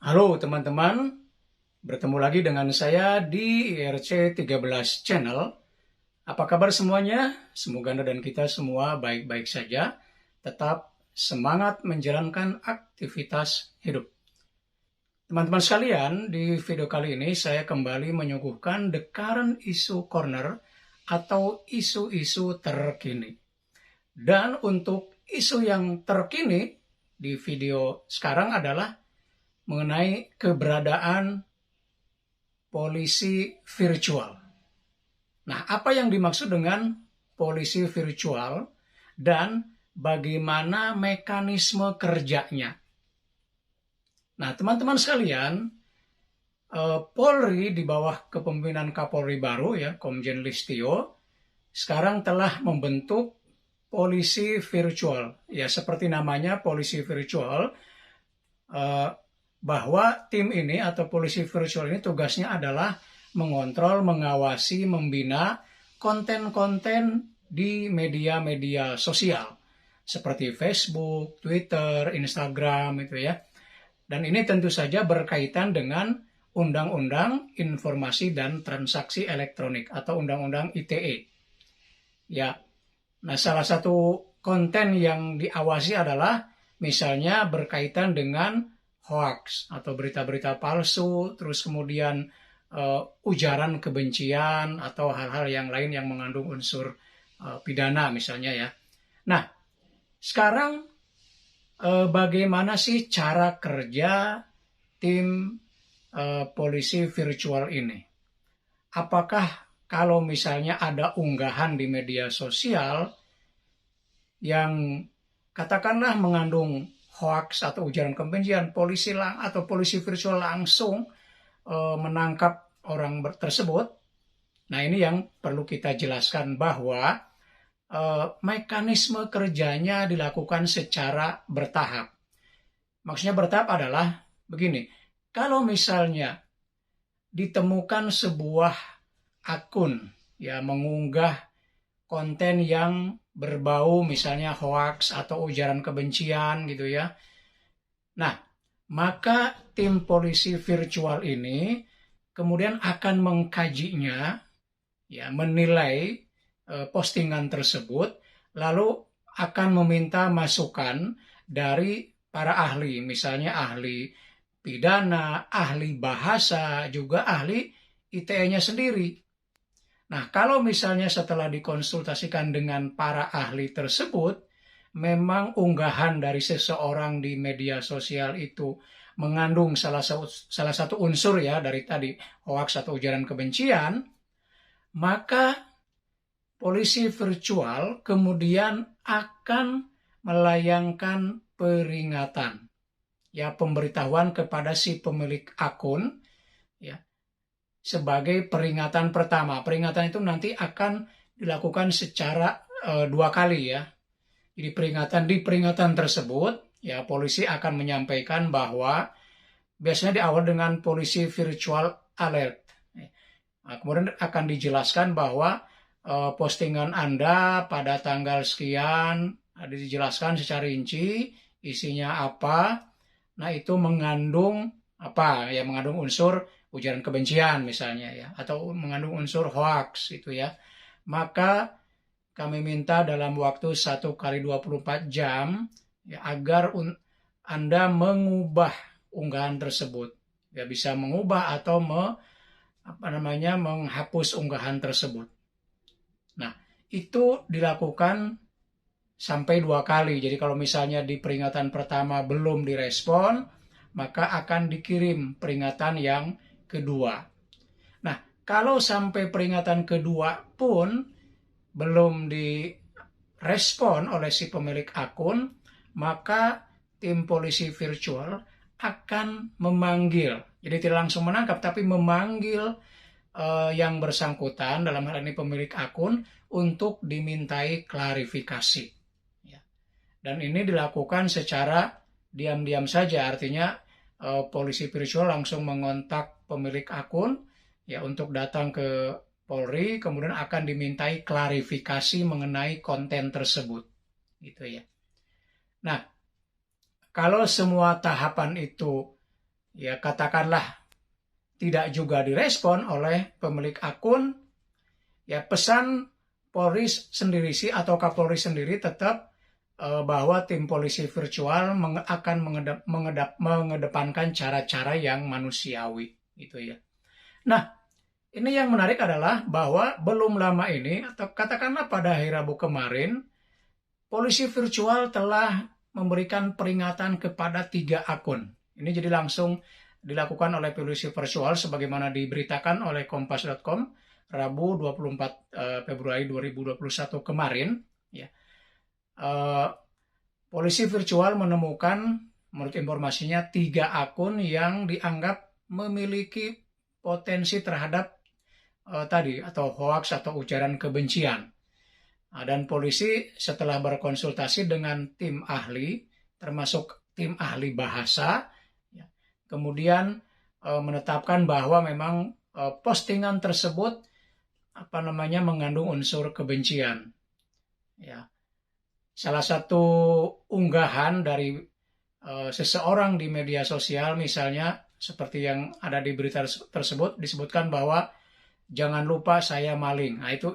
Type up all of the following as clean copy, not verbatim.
Halo teman-teman, bertemu lagi dengan saya di IRC 13 Channel. Apa kabar semuanya? Semoga Anda dan kita semua baik-baik saja. Tetap semangat menjalankan aktivitas hidup. Teman-teman sekalian, di video kali ini saya kembali menyuguhkan The Current Issue Corner atau isu-isu terkini. Dan untuk isu yang terkini di video sekarang adalah mengenai keberadaan polisi virtual. Nah, apa yang dimaksud dengan polisi virtual dan bagaimana mekanisme kerjanya? Nah, teman-teman sekalian, Polri di bawah kepemimpinan Kapolri baru ya, Komjen Listio, sekarang telah membentuk polisi virtual. Ya, seperti namanya polisi virtual, bahwa tim ini atau polisi virtual ini tugasnya adalah mengontrol, mengawasi, membina konten-konten di media-media sosial seperti Facebook, Twitter, Instagram itu ya. Dan ini tentu saja berkaitan dengan Undang-Undang Informasi dan Transaksi Elektronik atau Undang-Undang ITE. Ya. Nah, salah satu konten yang diawasi adalah misalnya berkaitan dengan hoax atau berita-berita palsu, terus kemudian ujaran kebencian atau hal-hal yang lain yang mengandung unsur pidana misalnya ya. Nah, sekarang bagaimana sih cara kerja tim polisi virtual ini? Apakah kalau misalnya ada unggahan di media sosial yang katakanlah mengandung hoax atau ujaran kebencian, polisi virtual langsung menangkap orang tersebut. Nah, ini yang perlu kita jelaskan bahwa mekanisme kerjanya dilakukan secara bertahap. Maksudnya bertahap adalah begini, kalau misalnya ditemukan sebuah akun ya mengunggah konten yang berbau misalnya hoax atau ujaran kebencian gitu ya. Nah, maka tim polisi virtual ini kemudian akan mengkajinya, ya, menilai postingan tersebut, lalu akan meminta masukan dari para ahli, misalnya ahli pidana, ahli bahasa, juga ahli ITE-nya sendiri. Nah, kalau misalnya setelah dikonsultasikan dengan para ahli tersebut, memang unggahan dari seseorang di media sosial itu mengandung salah satu unsur ya dari tadi hoax atau ujaran kebencian, maka polisi virtual kemudian akan melayangkan peringatan, ya pemberitahuan kepada si pemilik akun, ya sebagai peringatan pertama. Peringatan itu nanti akan dilakukan secara 2 kali ya. Jadi di peringatan tersebut ya polisi akan menyampaikan bahwa biasanya diawal dengan polisi virtual alert. Nah, kemudian akan dijelaskan bahwa postingan Anda pada tanggal sekian dijelaskan secara rinci isinya apa. Nah, itu mengandung apa ya, mengandung unsur ujaran kebencian misalnya ya, atau mengandung unsur hoax itu ya. Maka kami minta dalam waktu 1 kali 24 jam ya, agar Anda mengubah unggahan tersebut. Ya, bisa mengubah atau menghapus unggahan tersebut. Nah, itu dilakukan sampai 2 kali. Jadi kalau misalnya di peringatan pertama belum direspon, maka akan dikirim peringatan yang kedua. Nah, kalau sampai peringatan kedua pun belum direspon oleh si pemilik akun, maka tim polisi virtual akan memanggil. Jadi tidak langsung menangkap, tapi memanggil yang bersangkutan, dalam hal ini pemilik akun, untuk dimintai klarifikasi. Ya. Dan ini dilakukan secara diam-diam saja, artinya polisi virtual langsung mengontak pemilik akun ya untuk datang ke Polri, kemudian akan dimintai klarifikasi mengenai konten tersebut. Gitu ya. Nah, kalau semua tahapan itu ya katakanlah tidak juga direspon oleh pemilik akun, ya pesan Polri sendiri sih atau Kapolri sendiri tetap bahwa tim polisi virtual akan mengedepankan cara-cara yang manusiawi gitu ya. Nah, ini yang menarik adalah bahwa belum lama ini atau katakanlah pada hari Rabu kemarin, polisi virtual telah memberikan peringatan kepada 3 akun. Ini jadi langsung dilakukan oleh polisi virtual sebagaimana diberitakan oleh kompas.com Rabu 24 Februari 2021 kemarin. Ya. Polisi virtual menemukan, menurut informasinya, 3 akun yang dianggap memiliki potensi terhadap tadi atau hoaks atau ujaran kebencian. Dan polisi setelah berkonsultasi dengan tim ahli, termasuk tim ahli bahasa, kemudian menetapkan bahwa memang postingan tersebut mengandung unsur kebencian. Ya. Salah satu unggahan dari seseorang di media sosial, misalnya seperti yang ada di berita tersebut, disebutkan bahwa jangan lupa saya maling. Nah, itu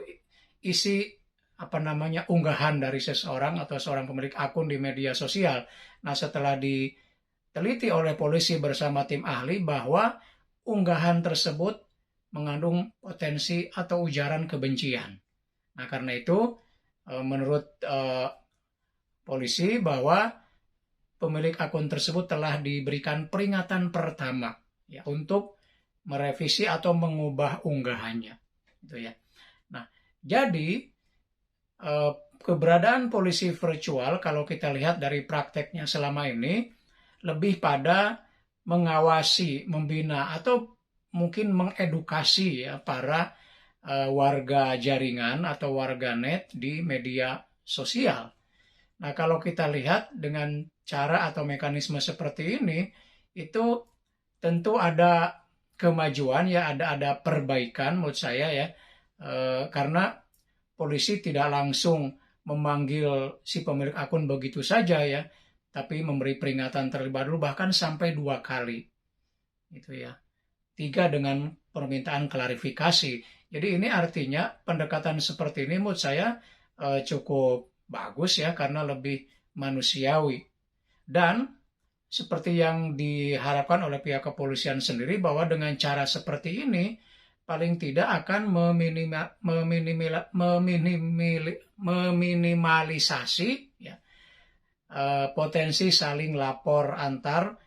isi unggahan dari seseorang atau seorang pemilik akun di media sosial. Nah, setelah diteliti oleh polisi bersama tim ahli bahwa unggahan tersebut mengandung potensi atau ujaran kebencian. Nah, karena itu menurut polisi bahwa pemilik akun tersebut telah diberikan peringatan pertama ya untuk merevisi atau mengubah unggahannya, gitu ya. Nah, jadi keberadaan polisi virtual kalau kita lihat dari prakteknya selama ini lebih pada mengawasi, membina atau mungkin mengedukasi ya para warga jaringan atau warganet di media sosial. Nah, kalau kita lihat dengan cara atau mekanisme seperti ini, itu tentu ada kemajuan ya, ada perbaikan menurut saya ya, karena polisi tidak langsung memanggil si pemilik akun begitu saja ya, tapi memberi peringatan terlebih dahulu bahkan sampai 2 kali, gitu ya. 3 dengan permintaan klarifikasi. Jadi ini artinya pendekatan seperti ini menurut saya cukup bagus ya, karena lebih manusiawi. Dan seperti yang diharapkan oleh pihak kepolisian sendiri bahwa dengan cara seperti ini paling tidak akan meminimalisasi ya, potensi saling lapor antar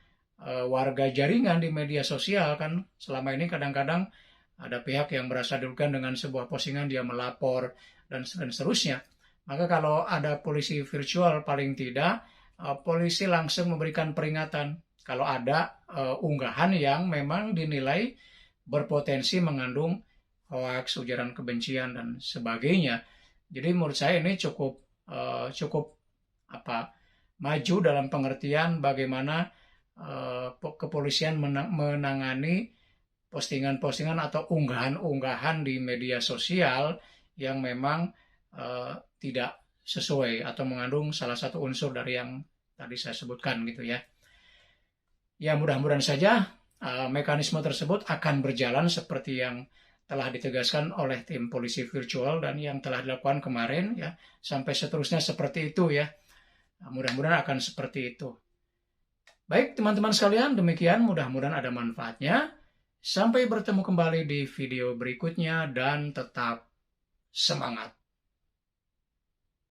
warga jaringan di media sosial. Kan selama ini kadang-kadang ada pihak yang merasa dirugikan dengan sebuah postingan, dia melapor dan seterusnya. Maka kalau ada polisi virtual, paling tidak polisi langsung memberikan peringatan kalau ada unggahan yang memang dinilai berpotensi mengandung hoaks, ujaran kebencian dan sebagainya. Jadi menurut saya ini cukup maju dalam pengertian bagaimana kepolisian menangani postingan-postingan atau unggahan-unggahan di media sosial yang memang tidak sesuai atau mengandung salah satu unsur dari yang tadi saya sebutkan gitu ya. Ya, mudah-mudahan saja mekanisme tersebut akan berjalan seperti yang telah ditegaskan oleh tim polisi virtual dan yang telah dilakukan kemarin ya, sampai seterusnya seperti itu ya. Mudah-mudahan akan seperti itu. Baik teman-teman sekalian, demikian mudah-mudahan ada manfaatnya. Sampai bertemu kembali di video berikutnya dan tetap semangat.